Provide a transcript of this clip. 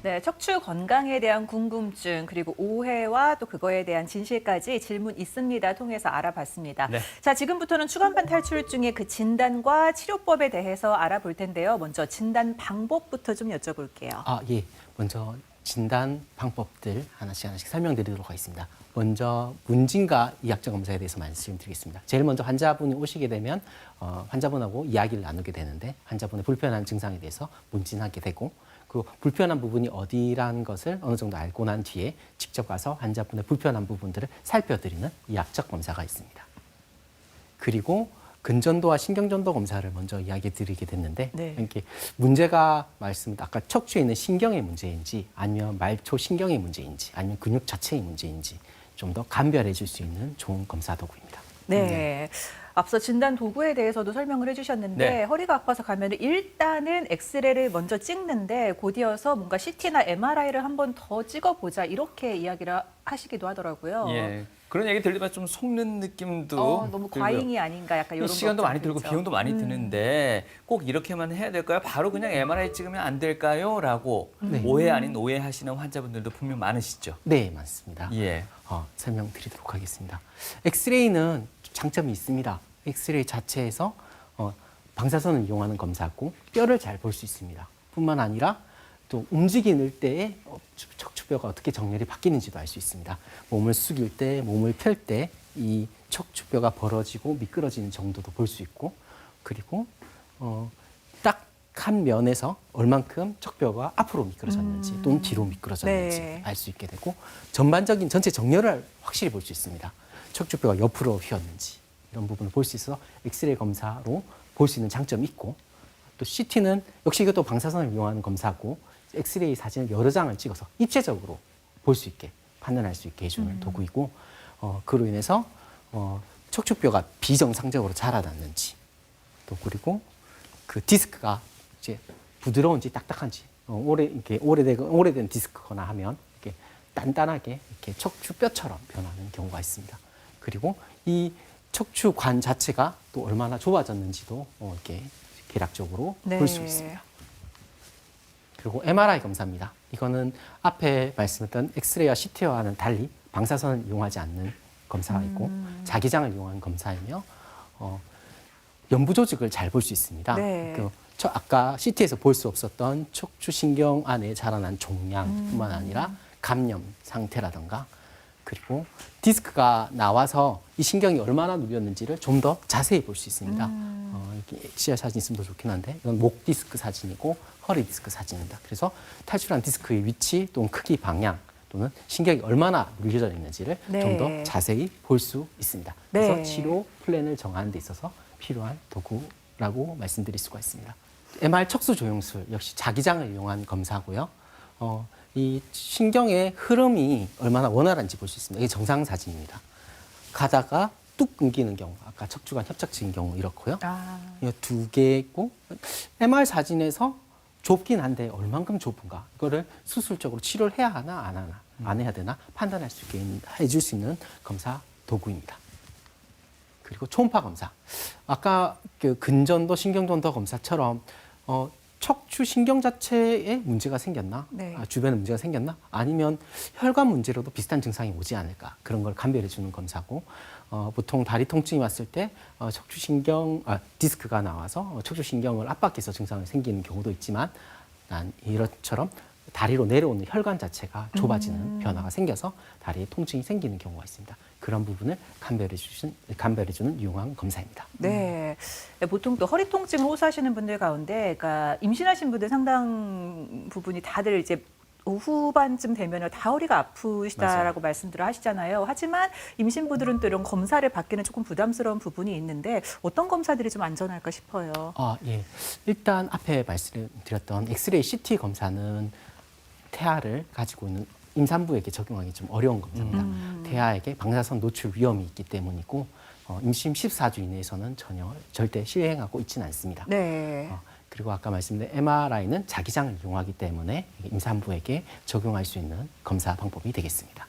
네, 척추 건강에 대한 궁금증 그리고 오해와 또 그거에 대한 진실까지 질문 있습니다 통해서 알아봤습니다. 네. 자, 지금부터는 추간판 탈출증의 그 진단과 치료법에 대해서 알아볼 텐데요. 먼저 진단 방법부터 좀 여쭤볼게요. 예. 먼저 진단 방법들 하나씩 설명드리도록 하겠습니다. 먼저 문진과 이학적 검사에 대해서 말씀드리겠습니다. 제일 먼저 환자분이 오시게 되면 환자분하고 이야기를 나누게 되는데 환자분의 불편한 증상에 대해서 문진하게 되고 그 불편한 부분이 어디라는 것을 어느 정도 알고 난 뒤에 직접 가서 환자분의 불편한 부분들을 살펴드리는 이학적 검사가 있습니다. 그리고 근전도와 신경전도 검사를 먼저 이야기 드리게 됐는데 네. 이렇게 문제가 아까 척추에 있는 신경의 문제인지 아니면 말초 신경의 문제인지 아니면 근육 자체의 문제인지 좀 더 감별해 줄 수 있는 좋은 검사 도구입니다. 네. 앞서 진단 도구에 대해서도 설명을 해주셨는데 네. 허리가 아파서 가면 일단은 엑스레이를 먼저 찍는데 곧이어서 뭔가 CT나 MRI를 한 번 더 찍어보자 이렇게 이야기를 하시기도 하더라고요. 예. 그런 얘기 들리면 좀 속는 느낌도 너무 들고요. 과잉이 아닌가 약간 이런 시간도 많이 들고 들죠. 비용도 많이 드는데 꼭 이렇게만 해야 될까요? 바로 그냥 MRI 찍으면 안 될까요? 라고 오해 아닌 오해하시는 환자분들도 분명 많으시죠. 네, 맞습니다. 예. 설명드리도록 하겠습니다. 엑스레이는 장점이 있습니다. 엑스레이 자체에서 방사선을 이용하는 검사고 뼈를 잘 볼 수 있습니다. 뿐만 아니라 또 움직이는 때에 척추뼈가 어떻게 정렬이 바뀌는지도 알 수 있습니다. 몸을 숙일 때, 몸을 펼 때 이 척추뼈가 벌어지고 미끄러지는 정도도 볼 수 있고 그리고 딱 한 면에서 얼만큼 척뼈가 앞으로 미끄러졌는지 또는 뒤로 미끄러졌는지 네. 알 수 있게 되고 전반적인 전체 정렬을 확실히 볼 수 있습니다. 척추뼈가 옆으로 휘었는지 이런 부분을 볼 수 있어서 엑스레이 검사로 볼 수 있는 장점이 있고 또 CT는 역시 이것도 방사선을 이용하는 검사고 엑스레이 사진을 여러 장을 찍어서 입체적으로 볼 수 있게 판단할 수 있게 해주는 도구이고 그로 인해서 척추뼈가 비정상적으로 자라났는지 또 그리고 그 디스크가 이제 부드러운지 딱딱한지 오래된 디스크거나 하면 이렇게 단단하게 이렇게 척추뼈처럼 변하는 경우가 있습니다. 그리고 이 척추관 자체가 또 얼마나 좁아졌는지도 이렇게 대략적으로 네. 볼 수 있습니다. 그리고 MRI 검사입니다. 이거는 앞에 말씀했던 엑스레이와 CT와는 달리 방사선을 이용하지 않는 검사가 있고 자기장을 이용한 검사이며 연부 조직을 잘 볼 수 있습니다. 네. 아까 CT에서 볼 수 없었던 척추신경 안에 자라난 종양뿐만 아니라 감염 상태라든가 그리고 디스크가 나와서 이 신경이 얼마나 누렸는지를 좀 더 자세히 볼 수 있습니다. 이렇게 엑스레이 사진 있으면 더 좋긴 한데 이건 목 디스크 사진이고 허리 디스크 사진입니다. 그래서 탈출한 디스크의 위치 또는 크기 방향 또는 신경이 얼마나 눌려져 있는지를 네. 좀 더 자세히 볼 수 있습니다. 그래서 네. 치료 플랜을 정하는 데 있어서 필요한 도구라고 말씀드릴 수가 있습니다. MR 척수 조영술 역시 자기장을 이용한 검사고요. 이 신경의 흐름이 얼마나 원활한지 볼 수 있습니다. 이게 정상 사진입니다. 가다가 뚝 끊기는 경우, 아까 척추관 협착증인 경우 이렇고요. 이 두 개 있고 MR 사진에서 좁긴 한데 얼만큼 좁은가 이거를 수술적으로 치료를 해야 하나 안 하나 안 해야 되나 판단할 수 있게 해줄 수 있는 검사 도구입니다. 그리고 초음파 검사. 아까 그 근전도 신경전도 검사처럼 척추 신경 자체에 문제가 생겼나? 네. 주변에 문제가 생겼나? 아니면 혈관 문제로도 비슷한 증상이 오지 않을까? 그런 걸 감별해 주는 검사고 보통 다리 통증이 왔을 때 디스크가 나와서 척추 신경을 압박해서 증상이 생기는 경우도 있지만 이것처럼 다리로 내려오는 혈관 자체가 좁아지는 변화가 생겨서 다리에 통증이 생기는 경우가 있습니다. 그런 부분을 감별해 주는 유용한 검사입니다. 네. 보통 또 허리 통증을 호소하시는 분들 가운데, 그러니까 임신하신 분들 상당 부분이 다들 이제 후반쯤 되면 다 허리가 아프시다라고 말씀들을 하시잖아요. 하지만 임신부들은 또 이런 검사를 받기는 조금 부담스러운 부분이 있는데 어떤 검사들이 좀 안전할까 싶어요. 예. 일단 앞에 말씀드렸던 엑스레이 CT 검사는 태아를 가지고 있는 임산부에게 적용하기 좀 어려운 검사입니다. 태아에게 방사선 노출 위험이 있기 때문이고 임신 14주 이내에서는 절대 시행하고 있지는 않습니다. 네. 그리고 아까 말씀드린 MRI는 자기장을 이용하기 때문에 임산부에게 적용할 수 있는 검사 방법이 되겠습니다.